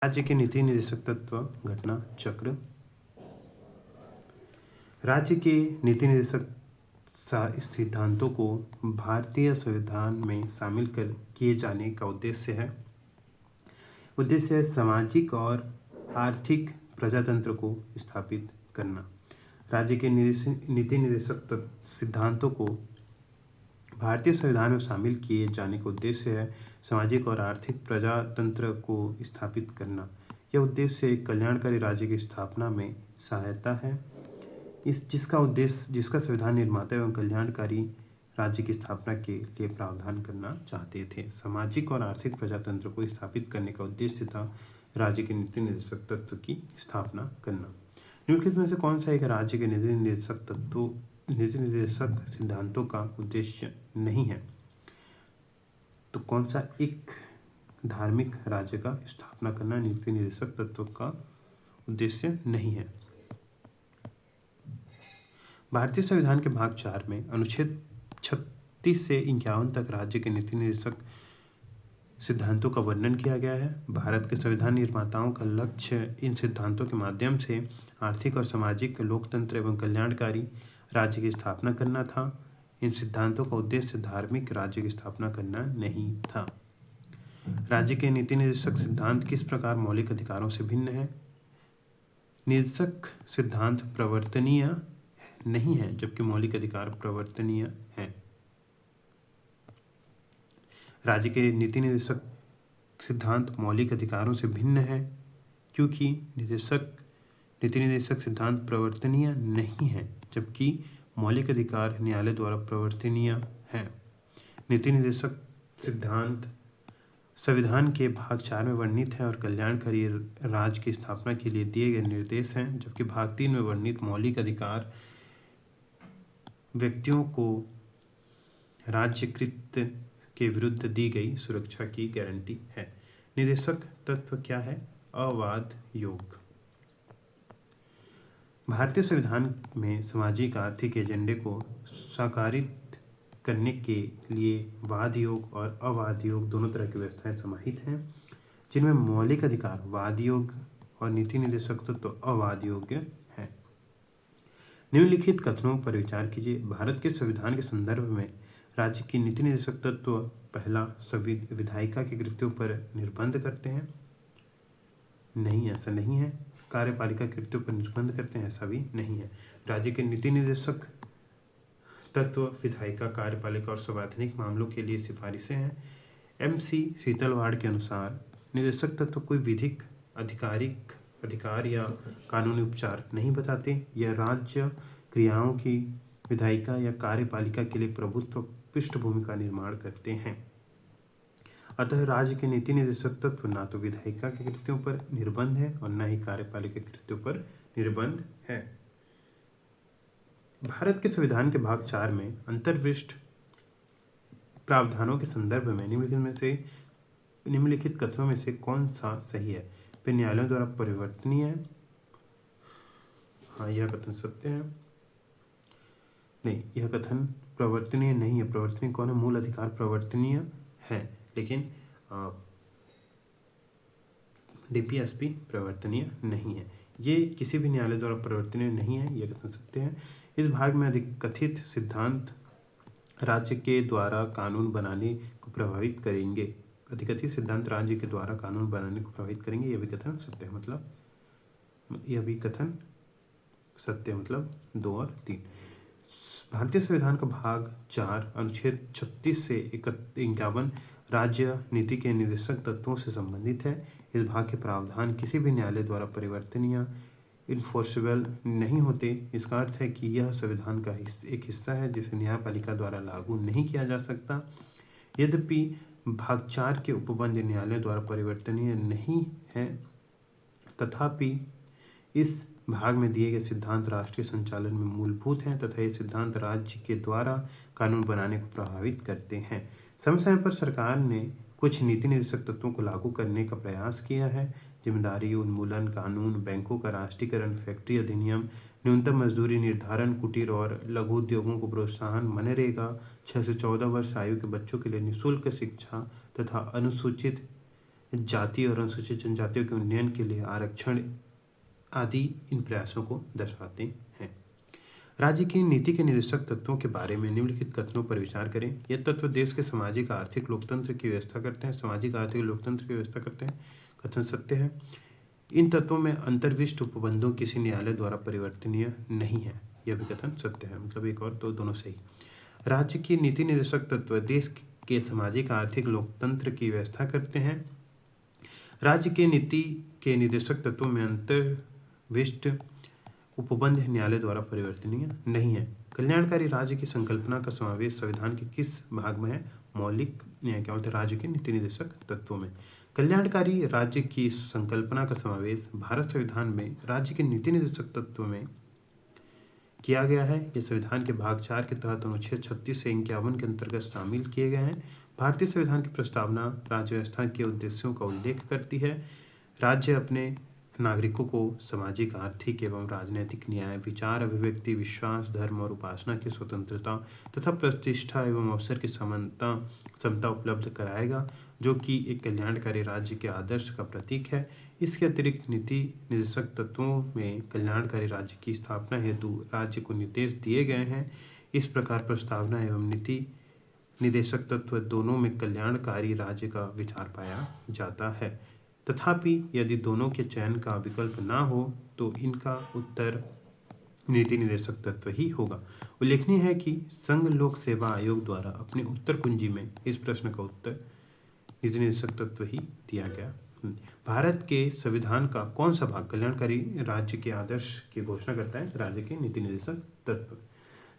राज्य के नीति निर्देशक तत्व घटना चक्र। राज्य के नीति निर्देशक सिद्धांतों को भारतीय संविधान में शामिल कर किए जाने का उद्देश्य है सामाजिक और आर्थिक प्रजातंत्र को स्थापित करना। राज्य के नीति निर्देशक सिद्धांतों को भारतीय संविधान में शामिल किए जाने का उद्देश्य है सामाजिक और आर्थिक प्रजातंत्र को स्थापित करना। यह उद्देश्य एक कल्याणकारी राज्य की स्थापना में सहायता है। जिसका संविधान निर्माता एवं कल्याणकारी राज्य की स्थापना के लिए प्रावधान करना चाहते थे। सामाजिक और आर्थिक प्रजातंत्र को स्थापित करने का उद्देश्य था राज्य के नीति निर्देशक तत्व की स्थापना करना। निम्नलिखित में से कौन सा एक राज्य के नीति निर्देशक सिद्धांतों का उद्देश्य नहीं है? तो कौन सा एक धार्मिक राज्य का स्थापना करना नीति निर्देशक तत्व का उद्देश्य नहीं है? भारतीय संविधान के भाग 4 में अनुच्छेद 36 से 51 तक राज्य के नीति निर्देशक सिद्धांतों का वर्णन किया गया है। भारत के संविधान निर्माताओं का लक्ष्य इन सिद्धांतों के माध्यम से आर्थिक और सामाजिक लोकतंत्र एवं कल्याणकारी राज्य की स्थापना करना था। इन सिद्धांतों का उद्देश्य धार्मिक राज्य की स्थापना करना नहीं था। राज्य के नीति निर्देशक सिद्धांत किस प्रकार मौलिक अधिकारों से भिन्न है? निर्देशक सिद्धांत प्रवर्तनीय नहीं है, जबकि मौलिक अधिकार प्रवर्तनीय है। राज्य के नीति निर्देशक सिद्धांत मौलिक अधिकारों से भिन्न है क्योंकि नीति निर्देशक सिद्धांत प्रवर्तनीय नहीं है, जबकि मौलिक अधिकार न्यायालय द्वारा प्रवर्तनीय है। नीति निर्देशक सिद्धांत संविधान के भाग 4 में वर्णित है और कल्याणकारी राज्य की स्थापना के लिए दिए गए निर्देश हैं, जबकि भाग 3 में वर्णित मौलिक अधिकार व्यक्तियों को राज्यकृत के विरुद्ध दी गई सुरक्षा की गारंटी है। निर्देशक तत्व क्या है? अवाद योग। भारतीय संविधान में सामाजिक आर्थिक एजेंडे को साकारित करने के लिए वाद योग और अवाद योग दोनों तरह की व्यवस्थाएं समाहित हैं, जिनमें मौलिक अधिकार वाद योग और नीति निर्देशक तत्व अवाद योग्य है। निम्नलिखित कथनों पर विचार कीजिए। भारत के संविधान के संदर्भ में राज्य की नीति निर्देशक तत्व पहला, विधायिका के कृत्यों पर निर्बंध करते हैं। नहीं, ऐसा नहीं है। कार्यपालिका कृत्यों पर निर्बंध करते हैं, ऐसा भी नहीं है। राज्य के नीति निर्देशक तत्व विधायिका, कार्यपालिका और संवैधानिक मामलों के लिए सिफारिशें हैं। MC शीतलवाड़ के अनुसार निर्देशक तत्व कोई विधिक आधिकारिक अधिकार या कानूनी उपचार नहीं बताते। यह राज्य क्रियाओं की विधायिका या कार्यपालिका के लिए प्रभुत्व पृष्ठभूमि का निर्माण करते हैं। अतः राज्य के नीति निर्देशक तत्व ना तो विधायिका के कृत्यों पर निर्बंध है और न ही कार्यपालिका के कृत्यों पर निर्बंध है। भारत के संविधान के भाग 4 में अंतर्विष्ट प्रावधानों के संदर्भ में निम्नलिखित कथनों में से कौन सा सही है? वे न्यायालयों द्वारा परिवर्तनीय है। हाँ, यह कथन सत्य है। नहीं, यह कथन प्रवर्तनीय नहीं है। प्रवर्तनीय कौन है? मूल अधिकार प्रवर्तनीय है, लेकिन DPSP प्रवर्तनीय नहीं है। ये किसी भी न्यायालय द्वारा प्रवर्तनीय नहीं है, यह कथन सत्य है। इस भाग में अधिकथित सिद्धांत राज्य के द्वारा कानून बनाने को प्रभावित करेंगे। अधिकथित सिद्धांत राज्य के द्वारा कानून बनाने को प्रभावित करेंगे, यह भी कथन सत्य है। यह भी कथन सत्य, मतलब 2 और 3। भारतीय संविधान का भाग 4 अनुच्छेद 36 से 51 राज्य नीति के निर्देशक तत्वों से संबंधित है। इस भाग के प्रावधान किसी भी न्यायालय द्वारा परिवर्तनीय इन्फोर्सेबल नहीं होते। इसका अर्थ है कि यह संविधान का एक हिस्सा है जिसे न्यायपालिका द्वारा लागू नहीं किया जा सकता। यद्यपि भाग 4 के उपबंध न्यायालय द्वारा परिवर्तनीय नहीं है, तथापि इस भाग में दिए गए सिद्धांत राष्ट्रीय संचालन में मूलभूत हैं तथा ये सिद्धांत राज्य के द्वारा कानून बनाने को प्रभावित करते हैं। समय समय पर सरकार ने कुछ नीति निर्देशक तत्वों को लागू करने का प्रयास किया है। जिम्मेदारी उन्मूलन कानून, बैंकों का राष्ट्रीयकरण, फैक्ट्री अधिनियम, न्यूनतम मजदूरी निर्धारण, कुटीर और लघु उद्योगों को प्रोत्साहन, मनरेगा, 6 से 14 वर्ष आयु के बच्चों के लिए निःशुल्क शिक्षा तथा अनुसूचित जाति और अनुसूचित जनजातियों के उन्नयन के लिए आरक्षण आदि इन प्रयासों को दर्शाते हैं। राज्य की नीति के निर्देशक तत्वों के बारे में निम्नलिखित कथनों पर विचार करें। ये तत्व देश के सामाजिक आर्थिक लोकतंत्र की व्यवस्था करते हैं। सामाजिक आर्थिक लोकतंत्र की व्यवस्था करते हैं। कथन सत्य है। इन तत्वों में अंतर्विष्ट उपबंधों किसी न्यायालय द्वारा परिवर्तनीय नहीं है। यह भी कथन सत्य है। मतलब एक और तो दोनों सही। राज्य की नीति निर्देशक तत्व देश के सामाजिक आर्थिक लोकतंत्र की व्यवस्था करते हैं। राज्य के नीति के निर्देशक तत्वों में अंतर्विष्ट उपबंध न्यायालय द्वारा परिवर्तनीय नहीं है। कल्याणकारी राज्य की संकल्पना का समावेश संविधान के किस भाग में है? मौलिक क्या बोलते हैं, राज्य के नीति निर्देशक तत्वों में। कल्याणकारी राज्य की संकल्पना का समावेश भारत संविधान में राज्य के नीति निर्देशक तत्व में किया गया है। ये संविधान के भाग 4 के तहत अनुच्छेद 36 से 51 के अंतर्गत शामिल किए गए हैं। भारतीय संविधान की प्रस्तावना राज्य व्यवस्था के उद्देश्यों का उल्लेख करती है। राज्य अपने नागरिकों को सामाजिक, आर्थिक एवं राजनीतिक न्याय, विचार अभिव्यक्ति, विश्वास, धर्म और उपासना की स्वतंत्रता तथा प्रतिष्ठा एवं अवसर की समता उपलब्ध कराएगा, जो कि एक कल्याणकारी राज्य के आदर्श का प्रतीक है। इसके अतिरिक्त नीति निर्देशक तत्वों में कल्याणकारी राज्य की स्थापना हेतु राज्य को निर्देश दिए गए हैं। इस प्रकार प्रस्तावना एवं नीति निर्देशक तत्व दोनों में कल्याणकारी राज्य का विचार पाया जाता है। तथापि यदि दोनों के चयन का विकल्प ना हो तो इनका उत्तर नीति निर्देशक तत्व ही होगा। उल्लेखनीय है कि संघ लोक सेवा आयोग द्वारा अपनी उत्तर कुंजी में इस प्रश्न का उत्तर नीति निर्देशक तत्व ही दिया गया। भारत के संविधान का कौन सा भाग कल्याणकारी राज्य के आदर्श की घोषणा करता है? राज्य के नीति निर्देशक तत्व।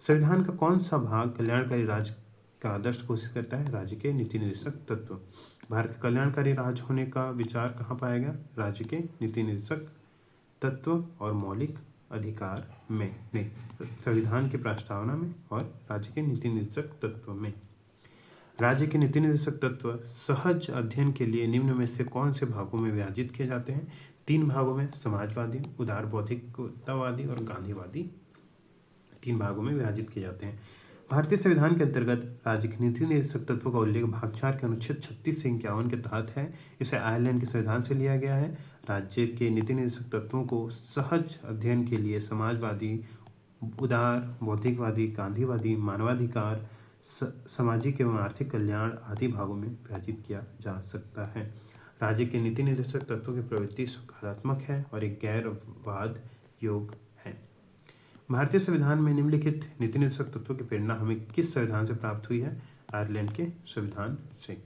संविधान का कौन सा भाग कल्याणकारी राज्य का आदर्श घोषित करता है? राज्य के नीति निर्देशक तत्व। भारत का कल्याणकारी राज्य होने का विचार कहाँ पाया गया? राज्य के नीति निर्देशक तत्व और मौलिक अधिकार में, नहीं, संविधान की प्रस्तावना में और राज्य के नीति निर्देशक तत्व में। राज्य के नीति निर्देशक तत्व सहज अध्ययन के लिए निम्न में से कौन से भागों में विभाजित किए जाते हैं? 3 भागों में, समाजवादी, उदार बौद्धिकतावादी और गांधीवादी। 3 भागों में विभाजित किए जाते हैं। भारतीय संविधान के अंतर्गत राज्य के नीति निर्देशक तत्वों का उल्लेख भाग 4 के अनुच्छेद 36 से 51 के तहत है। इसे आयरलैंड के संविधान से लिया गया है। राज्य के नीति निर्देशक तत्वों को सहज अध्ययन के लिए समाजवादी, उदार बौद्धिकवादी, गांधीवादी, मानवाधिकार, सामाजिक एवं आर्थिक कल्याण आदि भागों में विभाजित किया जा सकता है। राज्य के नीति निर्देशक तत्वों की प्रवृत्ति सकारात्मक है और एक गैरवाद योग है। भारतीय संविधान में निम्नलिखित नीति निर्देशक तत्वों की प्रेरणा हमें किस संविधान से प्राप्त हुई है? आयरलैंड के संविधान से।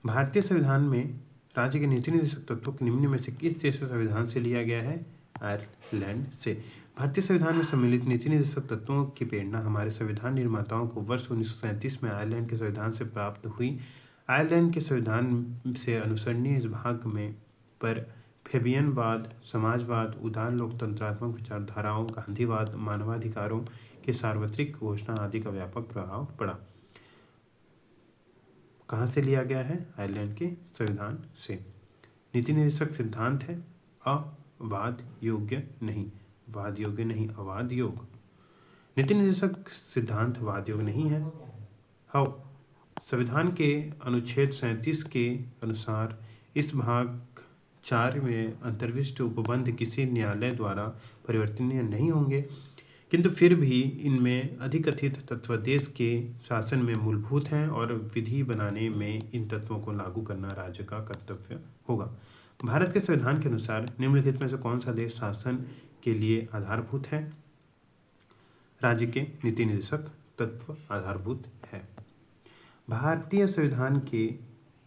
भारतीय संविधान में राज्य के नीति निर्देशक तत्वों के निम्न में से किस देश के संविधान से लिया गया है? आयरलैंड से। भारतीय संविधान में सम्मिलित नीति निर्देशक तत्वों की प्रेरणा हमारे संविधान निर्माताओं को वर्ष 1937 में आयरलैंड के संविधान से प्राप्त हुई। आयरलैंड के संविधान से अनुसरणीय इस भाग में पर फेबियनवाद, समाजवाद, उदार लोकतंत्रात्मक विचारधाराओं, गांधीवाद, मानवाधिकारों के सार्वत्रिक घोषणा आदि का व्यापक प्रभाव पड़ा। कहाँ से लिया गया है? आयरलैंड के संविधान से। नीति निर्देशक सिद्धांत है अवाद योग्य नहीं, वाद योग्य नहीं, अवाद योग। नीति निर्देशक सिद्धांत वाद योग्य नहीं है। संविधान के अनुच्छेद 37 के अनुसार इस भाग 4 में अंतर्विष्ट उपबंध किसी न्यायालय द्वारा परिवर्तनीय नहीं होंगे, किंतु फिर भी इनमें अधिकथित तत्व देश के शासन में मूलभूत हैं और विधि बनाने में इन तत्वों को लागू करना राज्य का कर्तव्य होगा। भारत के संविधान के अनुसार निम्नलिखित में से कौन सा देश शासन के लिए आधारभूत है? राज्य के नीति निर्देशक तत्व आधारभूत है। भारतीय संविधान के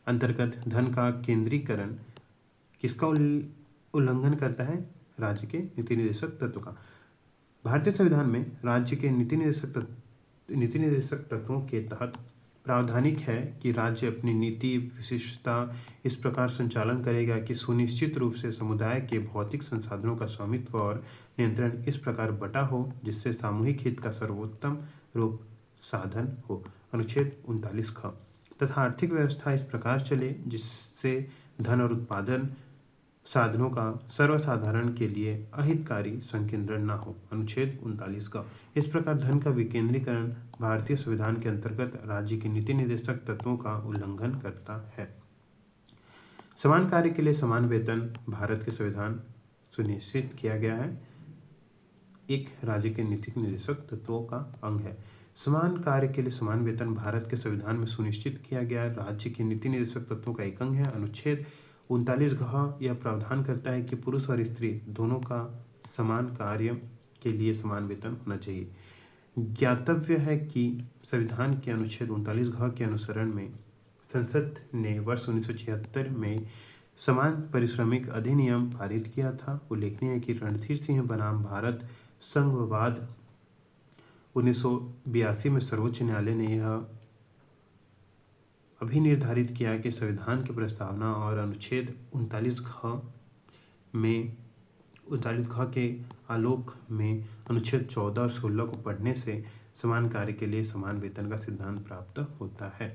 अंतर्गत धन का केंद्रीकरण किसका उल्लंघन करता है? राज्य के नीति निर्देशक तत्व का। भारतीय संविधान में राज्य के नीति निर्देशक तत्वों के तहत प्रावधानिक है कि राज्य अपनी नीति विशिष्टता इस प्रकार संचालन करेगा कि सुनिश्चित रूप से समुदाय के भौतिक संसाधनों का स्वामित्व और नियंत्रण इस प्रकार बटा हो जिससे सामूहिक हित का सर्वोत्तम रूप साधन हो। अनुच्छेद 39 ख। तथा आर्थिक व्यवस्था इस प्रकार चले जिससे धन और उत्पादन साधनों का सर्वसाधारण के लिए अहितकारी संकेंद्रण न हो। अनुच्छेद 39 का इस प्रकार धन का विकेंद्रीकरण भारतीय संविधान के अंतर्गत राज्य के नीति निर्देशक तत्वों का उल्लंघन करता है। समान कार्य के लिए समान वेतन भारत के संविधान सुनिश्चित किया गया है, एक राज्य के नीति निर्देशक तत्वों का अंग है। समान कार्य के लिए समान वेतन भारत के संविधान में सुनिश्चित किया गया राज्य के नीति निर्देशक तत्वों का एक अंग है। अनुच्छेद 39 घ यह प्रावधान करता है कि पुरुष और स्त्री दोनों का समान कार्य के लिए समान वेतन होना चाहिए। ज्ञातव्य है कि संविधान के अनुच्छेद 39 घ के अनुसरण में संसद ने वर्ष 1976 में समान पारिश्रमिक अधिनियम पारित किया था। उल्लेखनीय है कि रणधीर सिंह बनाम भारत संघवाद 1982 में सर्वोच्च न्यायालय ने यह अभी निर्धारित किया कि संविधान की प्रस्तावना और अनुच्छेद 39 घ के आलोक में अनुच्छेद 14 और 16 को पढ़ने से समान कार्य के लिए समान वेतन का सिद्धांत प्राप्त होता है।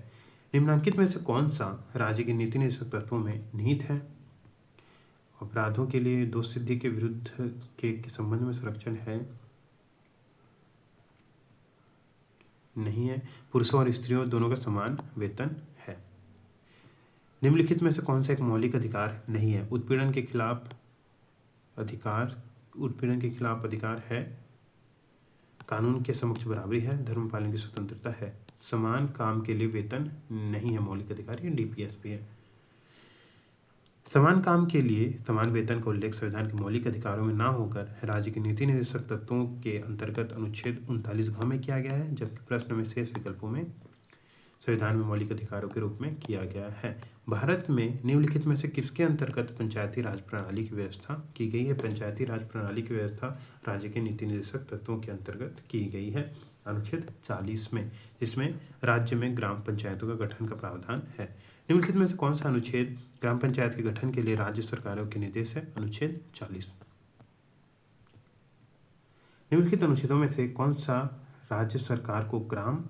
निम्नलिखित में से कौन सा राज्य के नीति निर्देशक तत्वों में निहित है? अपराधों के लिए दोष सिद्धि के विरुद्ध के संबंध में संरक्षण है, नहीं है। पुरुषों और स्त्रियों दोनों का समान वेतन है। निम्नलिखित में से कौन सा एक मौलिक अधिकार नहीं है? उत्पीड़न के खिलाफ अधिकार है, कानून के समक्ष बराबरी है, धर्म पालन की स्वतंत्रता है। समान काम के लिए वेतन नहीं है मौलिक अधिकार, ये डीपीएसपी है। समान काम के लिए समान वेतन का उल्लेख संविधान के मौलिक अधिकारों में ना होकर राज्य के नीति निर्देशक तत्वों के अंतर्गत अनुच्छेद 39 घ में किया गया है, जबकि प्रश्न में शेष विकल्पों में संविधान में मौलिक अधिकारों के रूप में किया गया है। भारत में निम्नलिखित में से किसके अंतर्गत पंचायती राज प्रणाली की व्यवस्था की गई है? पंचायती राज प्रणाली की व्यवस्था राज्य के नीति निर्देशक तत्वों के अंतर्गत की गई है अनुच्छेद 40 में, जिसमें राज्य में ग्राम पंचायतों का गठन का प्रावधान है। निम्नलिखित में से कौन सा अनुच्छेद ग्राम पंचायत के गठन के लिए राज्य सरकारों के निर्देश है? अनुच्छेद 40। निम्नलिखित अनुच्छेदों में से कौन सा राज्य सरकार को ग्राम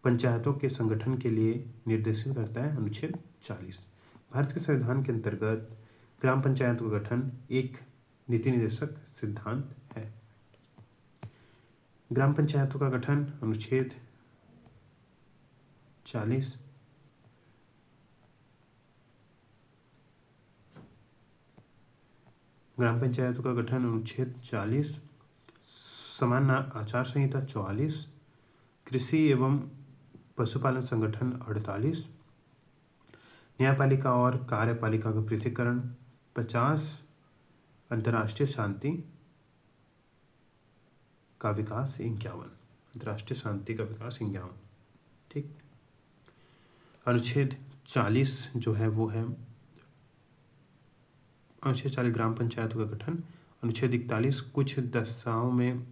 पंचायतों के संगठन के लिए निर्देशित करता है? अनुच्छेद 40। भारत के संविधान के अंतर्गत ग्राम पंचायतों का गठन एक नीति निर्देशक सिद्धांत है। ग्राम पंचायतों का गठन अनुच्छेद 40 ग्राम पंचायतों का गठन अनुच्छेद 40, समान आचार संहिता 44, कृषि एवं पशुपालन संगठन 48, न्यायपालिका और कार्यपालिका का पृथक्करण 50, अंतर्राष्ट्रीय शांति का विकास 51, अंतर्राष्ट्रीय शांति का विकास 51। ठीक, अनुच्छेद 40 जो है वो है अनुच्छेद 40 ग्राम पंचायतों का गठन। अनुच्छेद 41 कुछ दशाओं में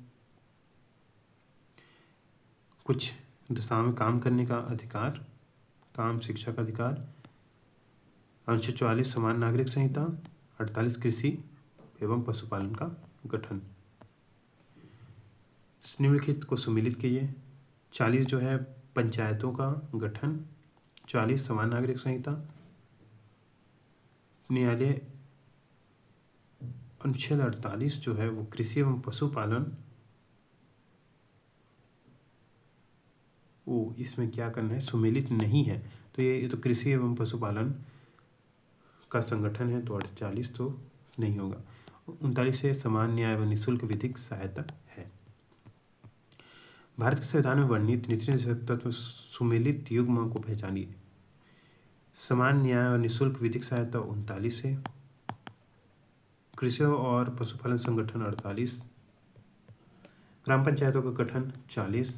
काम करने का अधिकार, काम शिक्षा का अधिकार। अनुच्छेद 44 समान नागरिक संहिता। 48 कृषि एवं पशुपालन का गठन। निम्नलिखित को सुमिलित कीजिए। 40 जो है पंचायतों का गठन, 44 समान नागरिक संहिता। न्यायालय अनुच्छेद 48 जो है वो कृषि एवं पशुपालन, वो इसमें क्या करना है, सुमेलित नहीं है, तो ये तो कृषि एवं पशुपालन का संगठन है, तो 48 तो नहीं होगा। 39 से समान न्याय व निःशुल्क विधिक सहायता है। भारत के संविधान में वर्णित नीति निर्देशक तत्व सुमेलित युग्म को पहचानिए। समान न्याय और निःशुल्क विधिक सहायता 39 है, कृषि और पशुपालन संगठन 48, ग्राम पंचायतों का गठन 40,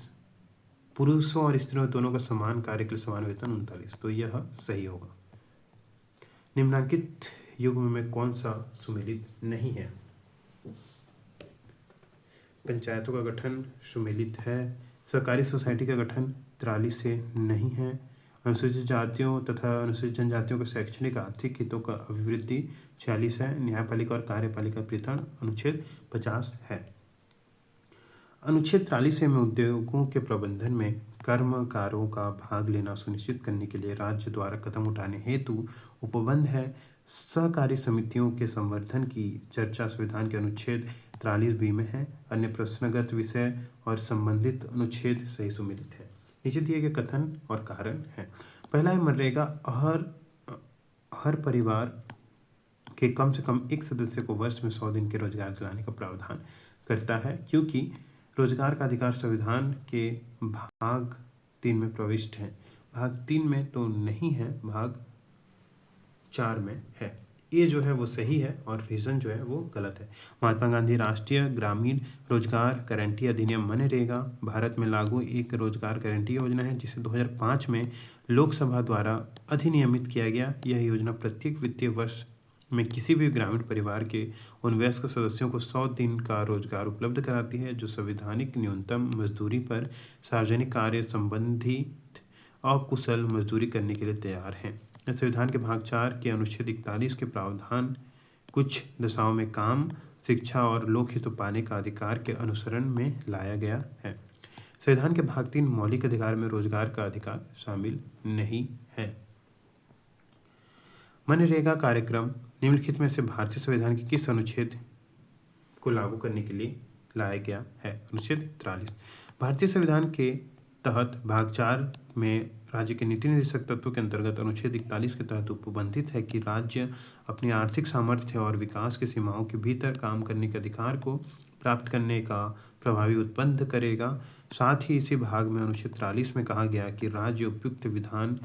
पुरुषों और स्त्रियों दोनों का समान कार्य के लिए समान वेतन 39, तो यह सही होगा। निम्नलिखित युग्म में कौन सा सुमेलित नहीं है? पंचायतों का गठन सुमेलित है। सहकारी सोसाइटी का गठन 43 से नहीं है। अनुसूचित जातियों तथा अनुसूचित जनजातियों के शैक्षणिक आर्थिक हितों का अभिवृद्धि 46 है। न्यायपालिका और कार्यपालिका पृथक अनुच्छेद 50 है। अनुच्छेद 43 में उद्योगों के प्रबंधन में कर्मकारों का भाग लेना सुनिश्चित करने के लिए राज्य द्वारा कदम उठाने हेतु उपबंध है। सहकारी समितियों के संवर्धन की चर्चा संविधान के अनुच्छेद 43 में है। अन्य प्रश्नगत विषय और संबंधित अनुच्छेद सही सुमेलित है। नीचे दिए गए कथन और कारण है। पहला है, मनरेगा हर परिवार के कम से कम एक सदस्य को वर्ष में 100 दिन के रोजगार दिलाने का प्रावधान करता है, क्योंकि रोजगार का अधिकार संविधान के भाग 3 में प्रविष्ट है। भाग 3 में तो नहीं है, भाग 4 में है। ये जो है वो सही है और रीजन जो है वो गलत है। महात्मा गांधी राष्ट्रीय ग्रामीण रोजगार गारंटी अधिनियम मनरेगा भारत में लागू एक रोजगार गारंटी योजना है, जिसे 2005 में लोकसभा द्वारा अधिनियमित किया गया। यह योजना प्रत्येक वित्तीय वर्ष में किसी भी ग्रामीण परिवार के उन वयस्क सदस्यों को 100 दिन का रोजगार उपलब्ध कराती है जो संवैधानिक न्यूनतम मजदूरी पर सार्वजनिक कार्य संबंधित अकुशल मजदूरी करने के लिए तैयार हैं। संविधान के भाग 4 के अनुच्छेद 41 के प्रावधान कुछ दशाओं में काम, शिक्षा और लोकहित पाने का अधिकार के अनुसरण में लाया गया है। संविधान के भाग 3 मौलिक अधिकार में रोजगार का अधिकार शामिल नहीं है। मनरेगा कार्यक्रम निम्नलिखित में से भारतीय संविधान के किस अनुच्छेद को लागू करने के लिए लाया गया है? अनुच्छेद 43। भारतीय संविधान के तहत भाग 4 में राज्य के नीति निर्देशक तत्वों के अंतर्गत अनुच्छेद 41 के तहत उपबंधित है कि राज्य अपनी आर्थिक सामर्थ्य और विकास की सीमाओं के भीतर काम करने के अधिकार को प्राप्त करने का प्रभावी उत्बंध करेगा। साथ ही इसी भाग में अनुच्छेद 43 में कहा गया कि राज्य उपयुक्त विधान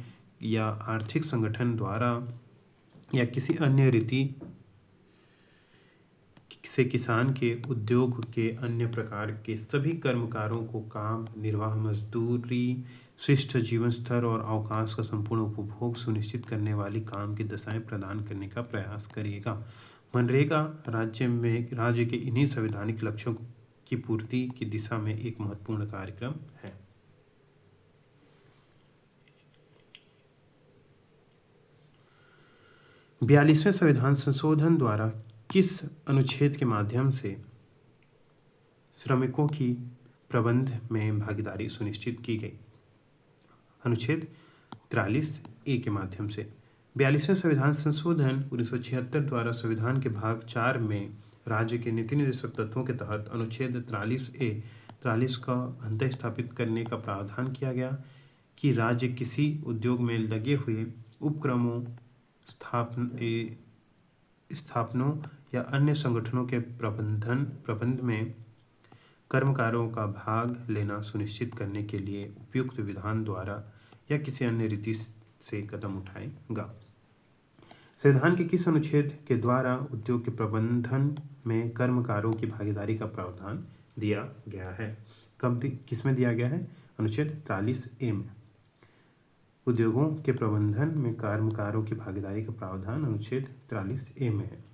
या आर्थिक संगठन द्वारा या किसी अन्य रीति से किसान के उद्योग के अन्य प्रकार के सभी कर्मकारों को काम, निर्वाह, मजदूरी, शिष्ट जीवन स्तर और अवकाश का संपूर्ण उपभोग सुनिश्चित करने वाली काम की दशाएं प्रदान करने का प्रयास करेगा। मनरेगा राज्य के इन्हीं संवैधानिक लक्ष्यों की पूर्ति की दिशा में एक महत्वपूर्ण कार्यक्रम है। बयालीसवें संविधान संशोधन द्वारा किस अनुच्छेद के माध्यम से श्रमिकों की प्रबंध में भागीदारी सुनिश्चित की गई? अनुच्छेद 43A के माध्यम से। 42वें संविधान संशोधन 1976 द्वारा संविधान के भाग 4 में राज्य के नीति निर्देशक तत्वों के तहत अनुच्छेद 43 का अंत स्थापित करने का प्रावधान किया गया कि राज्य किसी उद्योग में लगे हुए उपक्रमों, स्थापनों या अन्य संगठनों के प्रबंध में कर्मकारों का भाग लेना सुनिश्चित करने के लिए उपयुक्त विधान द्वारा या किसी अन्य रीति से कदम उठाएगा। संविधान के किस अनुच्छेद के द्वारा उद्योग के प्रबंधन में कर्मकारों की भागीदारी का प्रावधान दिया गया है? किस में दिया गया है? अनुच्छेद 43A में। उद्योगों के प्रबंधन में कर्मकारों की भागीदारी का प्रावधान अनुच्छेद 43A में है।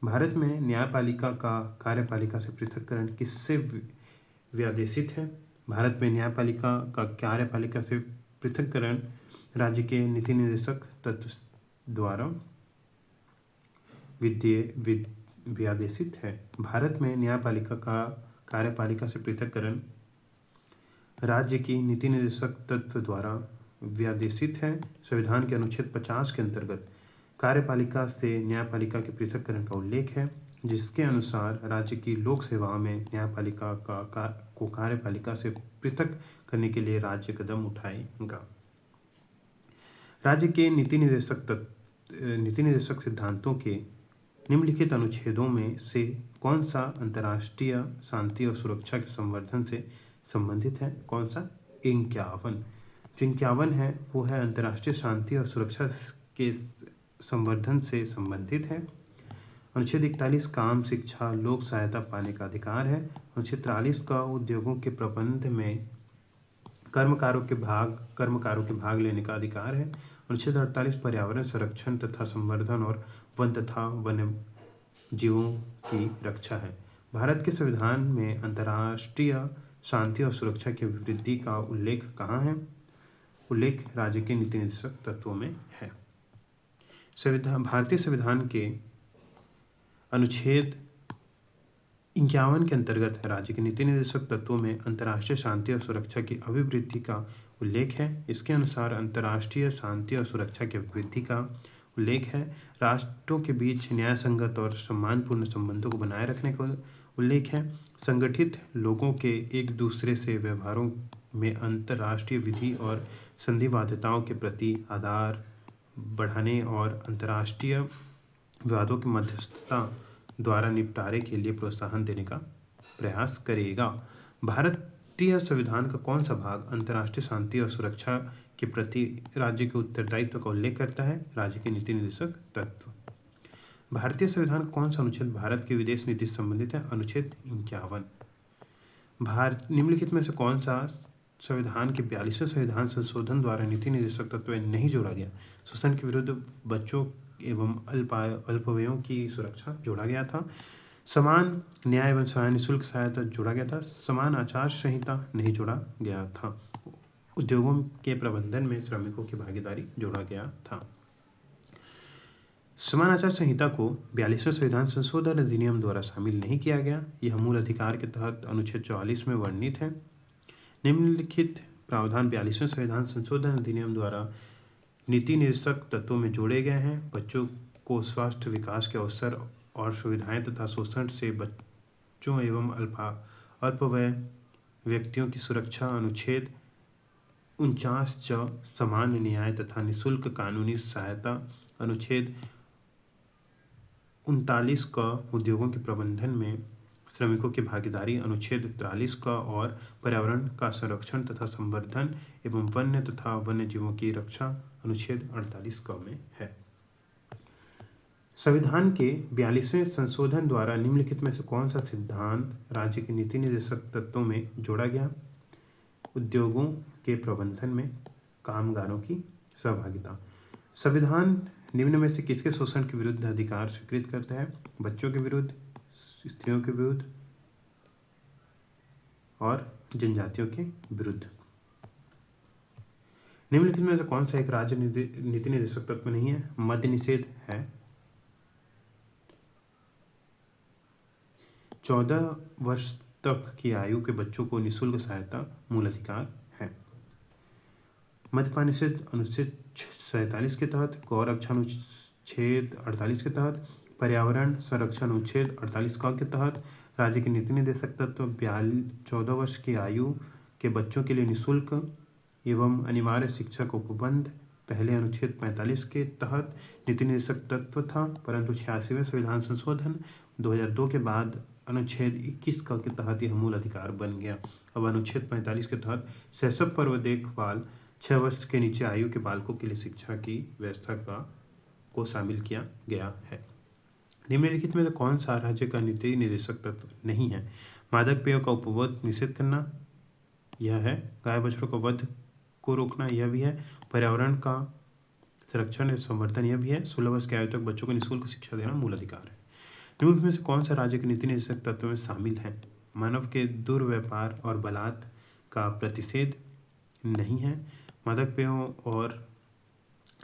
भारत में न्यायपालिका का कार्यपालिका से पृथक्करण किससे व्यादेशित है? भारत में न्यायपालिका का कार्यपालिका से पृथक्करण राज्य के नीति निर्देशक तत्व द्वारा व्यादेशित है। भारत में न्यायपालिका का कार्यपालिका से पृथक्करण राज्य की नीति निर्देशक तत्व द्वारा व्यादेशित है। संविधान के अनुच्छेद 50 के अंतर्गत कार्यपालिका से न्यायपालिका के पृथक्करण का उल्लेख है, जिसके अनुसार राज्य की लोक सेवाओं में न्यायपालिका को कार्यपालिका से पृथक करने के लिए राज्य कदम उठाएगा। राज्य के नीति निर्देशक सिद्धांतों के निम्नलिखित अनुच्छेदों में से कौन सा अंतर्राष्ट्रीय शांति और सुरक्षा के संवर्धन से संबंधित है? कौन सा? 51। जो 51 है वो है अंतर्राष्ट्रीय शांति और सुरक्षा के संवर्धन से संबंधित है। अनुच्छेद 41 काम, शिक्षा, लोक सहायता पाने का अधिकार है। अनुच्छेद 43 का उद्योगों के प्रबंध में कर्मकारों के भाग लेने का अधिकार है। अनुच्छेद 48 पर्यावरण संरक्षण तथा संवर्धन और वन तथा वन्य जीवों की रक्षा है। भारत के संविधान में अंतर्राष्ट्रीय शांति और सुरक्षा की वृद्धि का उल्लेख कहाँ है? उल्लेख राज्य के नीति निर्देशक तत्वों में है। भारतीय संविधान के अनुच्छेद 51 के अंतर्गत राज्य के नीति निर्देशक तत्वों में अंतर्राष्ट्रीय शांति और सुरक्षा की अभिवृद्धि का उल्लेख है। इसके अनुसार अंतर्राष्ट्रीय शांति और सुरक्षा की अभिवृद्धि का उल्लेख है। राष्ट्रों के बीच न्याय संगत और सम्मानपूर्ण संबंधों को बनाए रखने का उल्लेख है। संगठित लोगों के एक दूसरे से व्यवहारों में अंतर्राष्ट्रीय विधि और संधिवाद्यताओं के प्रति आदर बढ़ाने और अंतर्राष्ट्रीय विवादों की मध्यस्थता द्वारा निपटारे के लिए प्रोत्साहन देने का प्रयास करेगा। भारतीय संविधान का कौन सा भाग अंतर्राष्ट्रीय शांति और सुरक्षा के प्रति राज्य के उत्तरदायित्व का उल्लेख करता है? राज्य के नीति निर्देशक तत्व। भारतीय संविधान का कौन सा अनुच्छेद भारत की विदेश नीति से संबंधित है? अनुच्छेद 51। भारत निम्नलिखित में से कौन सा संविधान के 42वें संविधान संशोधन द्वारा नीति निर्देशक तत्व में नहीं जोड़ा गया? शोषण के विरुद्ध बच्चों एवं अल्पवयों की सुरक्षा जोड़ा गया था। समान न्याय एवं समान निःशुल्क सहायता जोड़ा गया था। समान आचार संहिता नहीं जोड़ा गया था। उद्योगों के प्रबंधन में श्रमिकों की भागीदारी जोड़ा गया था। समान आचार संहिता को 42वें संविधान संशोधन अधिनियम द्वारा शामिल नहीं किया गया। यह मूल अधिकार के तहत अनुच्छेद 44 में वर्णित है। निम्नलिखित प्रावधान 42वें संविधान संशोधन अधिनियम द्वारा नीति निर्देशक तत्वों में जोड़े गए हैं। बच्चों को स्वास्थ्य विकास के अवसर और सुविधाएं तथा शोषण से बच्चों एवं अल्पवय व्यक्तियों की सुरक्षा। अनुच्छेद 49 समान न्याय तथा निःशुल्क कानूनी सहायता। अनुच्छेद 39 उद्योगों के प्रबंधन में श्रमिकों की भागीदारी। अनुच्छेद 43 और पर्यावरण का संरक्षण तथा संवर्धन एवं वन्य तथा वन्य जीवों की रक्षा। अनुच्छेद 48 में है। संविधान के 42वें संशोधन द्वारा निम्नलिखित में से कौन सा सिद्धांत राज्य के नीति निर्देशक तत्वों में जोड़ा गया? उद्योगों के प्रबंधन में कामगारों की सहभागिता। संविधान निम्न में से किसके शोषण के विरुद्ध अधिकार स्वीकृत करता है? बच्चों के विरुद्ध, स्त्रियों के विरुद्ध और जनजातियों के विरुद्ध। निम्नलिखित में से कौन सा एक राज्य नीति निर्देशक तत्व नहीं है? मद्य निषेध है। 14 वर्ष तक की आयु के बच्चों को निःशुल्क सहायता मूल अधिकार है। मद्यपान निषेध अनुच्छेद 47 के तहत, गौ रक्षा अनुच्छेद 48 के तहत, पर्यावरण संरक्षण अनुच्छेद 48 के तहत, राज्य के नीति निर्देशक तत्व 14 वर्ष की आयु के बच्चों के लिए निःशुल्क एवं अनिवार्य शिक्षा का उपबंध पहले अनुच्छेद 45 के तहत नीति निर्देशक तत्व था, परंतु 86वें संविधान संशोधन 2002 के बाद अनुच्छेद 21 के तहत यह मूल अधिकार बन गया। अब अनुच्छेद 45 के तहत शैशव पर्व देखभाल 6 वर्ष के नीचे आयु के बालकों के लिए शिक्षा की व्यवस्था को शामिल किया गया है। निम्नलिखित में कौन सा राज्य का नीति निर्देशक तत्व नहीं है? मादक पेयों का उपभोग निषेध करना, यह है। गाय बछड़ों का वध को रोकना, यह भी है। पर्यावरण का संरक्षण एवं संवर्धन, यह भी है। 16 वर्ष की आयु तक बच्चों को निःशुल्क शिक्षा देना मूल अधिकार है। निम्न में से कौन सा राज्य के नीति निर्देशक तत्व में शामिल है? मानव के दुर्व्यवहार और बलात् का प्रतिषेध नहीं है। मादक पेयों और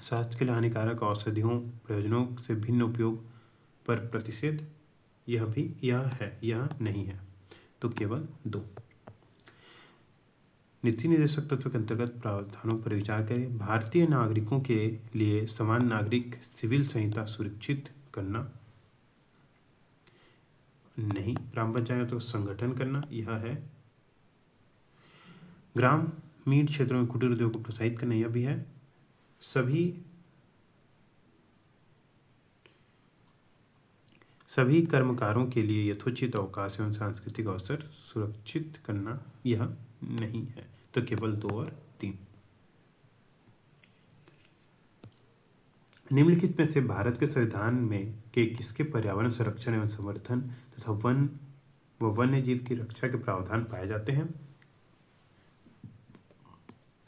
स्वास्थ्य के लिए हानिकारक औषधियों प्रयोजनों से भिन्न उपयोग पर प्रतिषेध, यह है, यह नहीं है। तो केवल 2 नीति निर्देशक तत्व के अंतर्गत प्रावधानों पर विचार करें। भारतीय नागरिकों के लिए समान नागरिक सिविल संहिता सुरक्षित करना, नहीं। ग्राम पंचायतों का संगठन करना, यह है। ग्रामीण क्षेत्रों में कुटीर उद्योग को प्रोत्साहित करना, यह भी है। सभी कर्मकारों के लिए यथोचित अवकाश एवं सांस्कृतिक अवसर सुरक्षित करना, यह नहीं है। तो केवल 2 और 3। निम्नलिखित में से भारत के संविधान में के किसके पर्यावरण संरक्षण एवं संवर्धन तथा वन व वन्य जीव की रक्षा के प्रावधान पाए जाते हैं?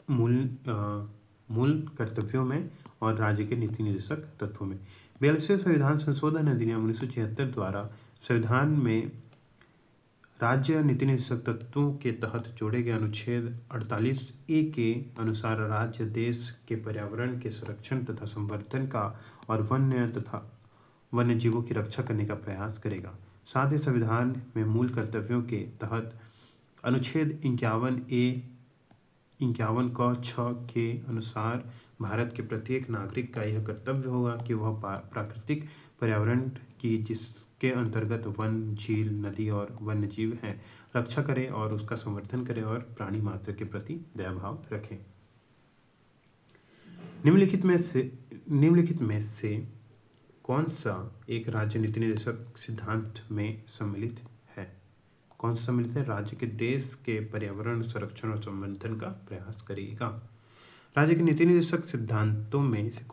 मूल कर्तव्यों में और राज्य के नीति निर्देशक तत्वों में। 42वें संविधान संशोधन अधिनियम 1976 द्वारा संविधान में राज्य नीति निर्देशक तत्वों के तहत जोड़े गए अनुच्छेद 48A के अनुसार राज्य देश के पर्यावरण के संरक्षण तथा संवर्धन का और वन्य तथा वन्य जीवों की रक्षा करने का प्रयास करेगा। साथ ही संविधान में मूल कर्तव्यों के तहत अनुच्छेद 51A 51 क 6 के अनुसार भारत के प्रत्येक नागरिक का यह कर्तव्य होगा कि वह प्राकृतिक पर्यावरण की, जिसके अंतर्गत वन, झील, नदी और वन्य जीव हैं, रक्षा करे और उसका संवर्धन करे और प्राणी मात्र के प्रति दयाभाव रखे। निम्नलिखित में से कौन सा एक राज्य नीति निर्देशक सिद्धांत में सम्मिलित है? कौन सा सम्मिलित है? राज्य के देश के पर्यावरण संरक्षण और संवर्धन का प्रयास करेगा। राज्य के नीति निर्देशक सिद्धांतों में से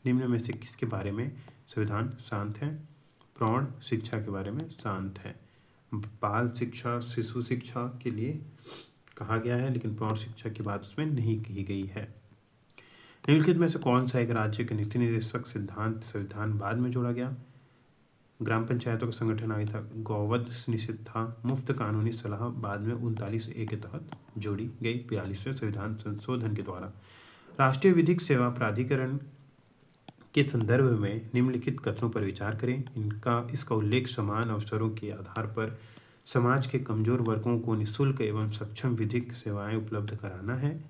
निम्न में से किसके बारे में संविधान शांत है? प्रौढ़ शिक्षा के बारे में शांत है। बाल शिक्षा, शिशु शिक्षा के लिए कहा गया है, लेकिन प्रौढ़ शिक्षा की बात उसमें नहीं की गई है। निम्नलिखित में से कौन सा एक राज्य के नीति निर्देशक सिद्धांत संविधान बाद में जोड़ा गया? ग्राम पंचायतों का संगठन आगे था, गौवध निषिद्ध था, मुफ्त कानूनी सलाह बाद में 39A के तहत जोड़ी गई 42वें संविधान संशोधन के द्वारा। राष्ट्रीय विधिक सेवा प्राधिकरण के संदर्भ में निम्नलिखित कथनों पर विचार करें। इसका उल्लेख समान अवसरों के आधार पर समाज के कमजोर वर्गों को निःशुल्क एवं सक्षम विधिक सेवाएं उपलब्ध कराना है।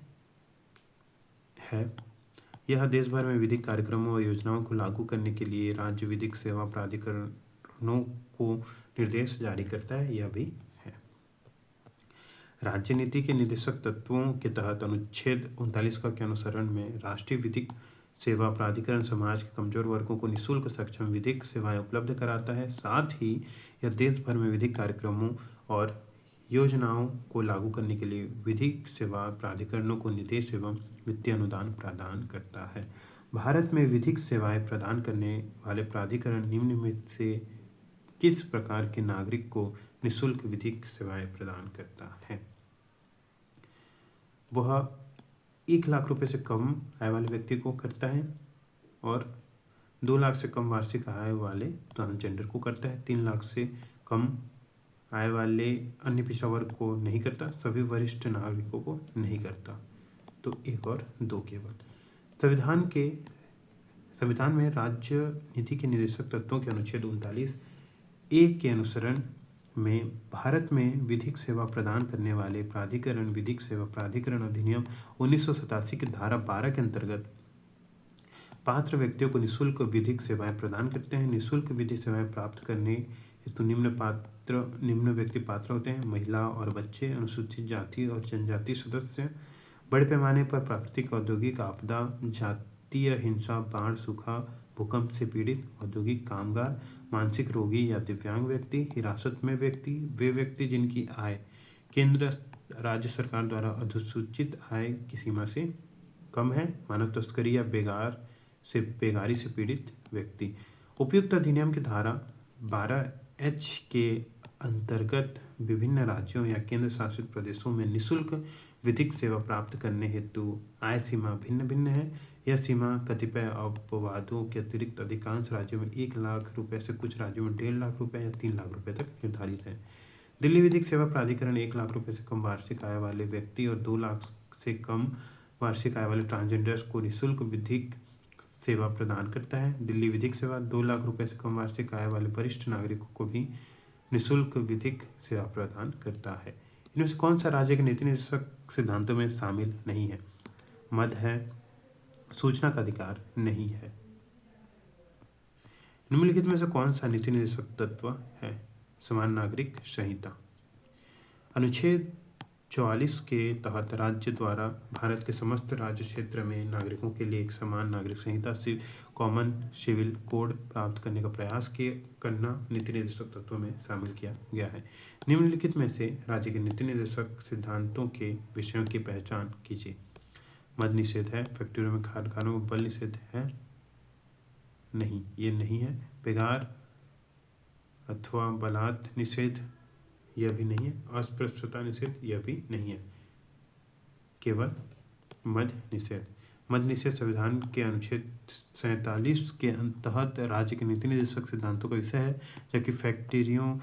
यह देश भर में विधिक कार्यक्रमों और योजनाओं को लागू करने के लिए राज्य विधिक सेवा प्राधिकरणों को निर्देश जारी करता है। यह भी है। राज्य नीति के निर्देशक तत्वों के तहत अनुच्छेद 39 के अनुसरण में राष्ट्रीय विधिक सेवा प्राधिकरण समाज के कमजोर वर्गों को निःशुल्क सक्षम विधिक सेवाएं उपलब्ध कराता है। साथ ही यह देश भर में विधिक कार्यक्रमों और योजनाओं को लागू करने के लिए विधिक सेवा प्राधिकरणों को निर्देश एवं वित्तीय अनुदान प्रदान करता है। भारत में विधिक सेवाएं प्रदान करने वाले प्राधिकरण निम्न में से किस प्रकार के नागरिक को निःशुल्क विधिक सेवाएं प्रदान करता है? वह 1 लाख रुपए से कम आय वाले व्यक्ति को करता है और 2 लाख से कम वार्षिक आय वाले ट्रांसजेंडर को करता है। 3 लाख से कम आय वाले अन्य पिछड़ा वर्ग को नहीं करता। सभी वरिष्ठ नागरिकों को नहीं करता। तो 1 और 2 केवल। संविधान में राज्य नीति के निर्देशक तत्वों के अनुच्छेद 39A के अनुसरण में भारत में विधिक सेवा प्रदान करने वाले प्राधिकरण विधिक सेवा प्राधिकरण अधिनियम 1987 की धारा 12 के अंतर्गत पात्र व्यक्तियों को निःशुल्क विधिक सेवाएं प्रदान करते हैं। निःशुल्क विधिक सेवाएं प्राप्त करने हेतु निम्न व्यक्ति पात्र होते हैं: महिला और बच्चे, अनुसूचित जाति और जनजाति सदस्य, बड़े पैमाने पर प्राकृतिक औद्योगिक आपदा, जातीय हिंसा, बाढ़, सूखा, भूकंप से पीड़ित औद्योगिक कामगार, मानसिक रोगी या दिव्यांग व्यक्ति, हिरासत में व्यक्ति, वे व्यक्ति जिनकी आय केंद्र राज्य सरकार द्वारा अधिसूचित आय की सीमा से कम है, मानव तस्करी या बेगारी से पीड़ित व्यक्ति। उपयुक्त अधिनियम की धारा 12H के अंतर्गत विभिन्न राज्यों या केंद्र शासित प्रदेशों में निःशुल्क विधिक सेवा प्राप्त करने हेतु आय सीमा भिन्न भिन्न है। यह सीमा कतिपय अपवादों के अतिरिक्त अधिकांश राज्यों में 1 लाख रुपए से कुछ राज्यों में 1.5 लाख रुपए या 3 लाख रुपए तक निर्धारित है। दिल्ली विधिक सेवा प्राधिकरण 1 लाख रुपए से कम वार्षिक आय वाले व्यक्ति और 2 लाख से कम वार्षिक आय वाले ट्रांसजेंडर्स को निःशुल्क विधिक सेवा प्रदान करता है। दिल्ली विधिक सेवा 2 लाख रुपए से कम वार्षिक आय वाले वरिष्ठ नागरिकों को भी निःशुल्क विधिक सेवा प्रदान करता है। इनमें से कौन सा राज्य के नीति निर्देशक सिद्धांतों में शामिल नहीं है? मद है, सूचना का अधिकार नहीं है। निम्नलिखित में से कौन सा नीति निर्देशक तत्व है? समान नागरिक संहिता। अनुच्छेद 44 के तहत राज्य द्वारा भारत के समस्त राज्य क्षेत्र में नागरिकों के लिए एक समान नागरिक संहिता कॉमन सिविल कोड प्राप्त करने का प्रयास करना नीति निर्देशक तत्वों में शामिल किया गया है। निम्नलिखित में से राज्य के नीति निर्देशक सिद्धांतों के विषयों की पहचान कीजिए। मद निषेध है। फैक्ट्रियों में कारखानों में बल निषेध है? नहीं, ये नहीं है। बेगार अथवा बलात् निषेध, यह भी नहीं है। अस्पृश्यता निषेध, यह भी नहीं है। केवल मद निषेध। मद निषेध संविधान के अनुच्छेद 47 के तहत राज्य के नीति निर्देशक सिद्धांतों का विषय है, जबकि फैक्ट्रियों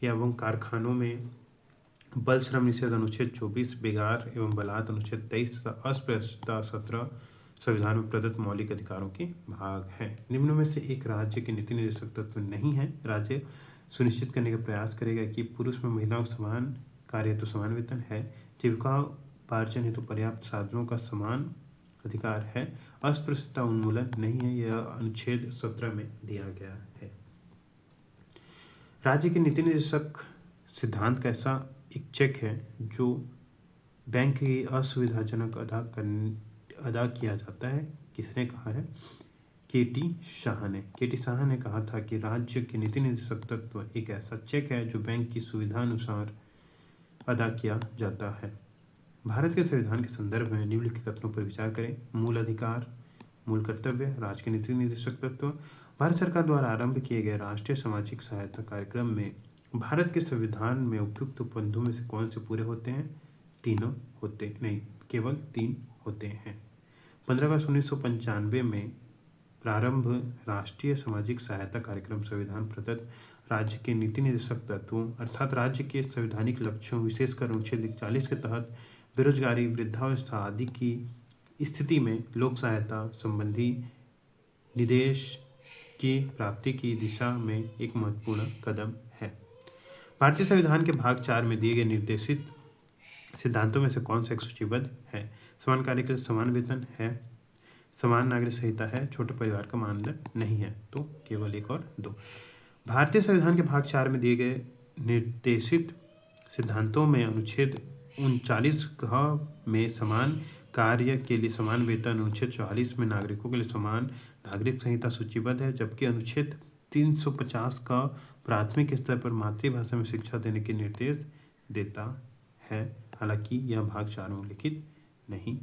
एवं कारखानों में बल श्रम निषेध अनुच्छेद 24, बेगार एवं बलात् अनुच्छेद 23 तथा अस्पृश्यता 17 संविधान में प्रदत्त मौलिक अधिकारों के भाग है। निम्न में से एक राज्य के नीति निर्देशक तत्व नहीं है। राज्य सुनिश्चित करने का प्रयास करेगा कि पुरुष में महिलाओं को समान कार्य तो समान वेतन है, जीविका उपार्जन हेतु पर्याप्त साधनों का समान अधिकार है। अस्पृश्यता उन्मूलन नहीं है, यह अनुच्छेद 17 में दिया गया है। राज्य के नीति निर्देशक सिद्धांत का ऐसा एक चेक है जो बैंक की असुविधाजनक अदा किया जाता है। किसने कहा है? केटी शाह ने कहा था कि राज्य के नीति निर्देशक तत्व एक ऐसा चेक है जो बैंक की सुविधा अनुसार अदा किया जाता है। भारत के संविधान के संदर्भ में निम्नलिखित कथनों पर विचार करें। मूल अधिकार, मूल कर्तव्य, राज्य के नीति निर्देशक तत्व। भारत सरकार द्वारा आरंभ किए गए राष्ट्रीय सामाजिक सहायता कार्यक्रम में भारत के संविधान में उपयुक्त उपबंधों में से कौन से पूरे होते हैं? तीनों होते नहीं, केवल 3 होते हैं। 15 अगस्त 1995 में प्रारंभ राष्ट्रीय सामाजिक सहायता कार्यक्रम संविधान प्रदत्त राज्य के नीति निर्देशक तत्वों अर्थात राज्य के संवैधानिक लक्ष्यों, विशेषकर अनुच्छेद 41 के तहत बेरोजगारी, वृद्धावस्था आदि की स्थिति में लोक सहायता संबंधी निर्देश की प्राप्ति की दिशा में एक महत्वपूर्ण कदम है। भारतीय संविधान के भाग 4 में दिए गए निर्देशित सिद्धांतों में से कौन सा एक सूचीबद्ध है? समान कार्य के लिए समान वेतन है, समान नागरिक संहिता है, छोटे परिवार का मानदंड नहीं है, तो केवल 1 और 2। भारतीय संविधान के भाग 4 में दिए गए निर्देशित सिद्धांतों में अनुच्छेद 39 में समान कार्य के लिए समान वेतन, अनुच्छेद 44 में नागरिकों के लिए समान नागरिक संहिता सूचीबद्ध है, जबकि अनुच्छेद 350 का प्राथमिक स्तर पर मातृभाषा में शिक्षा देने के निर्देश देता है। हालांकि यह भाग 4 में उल्लिखित नहीं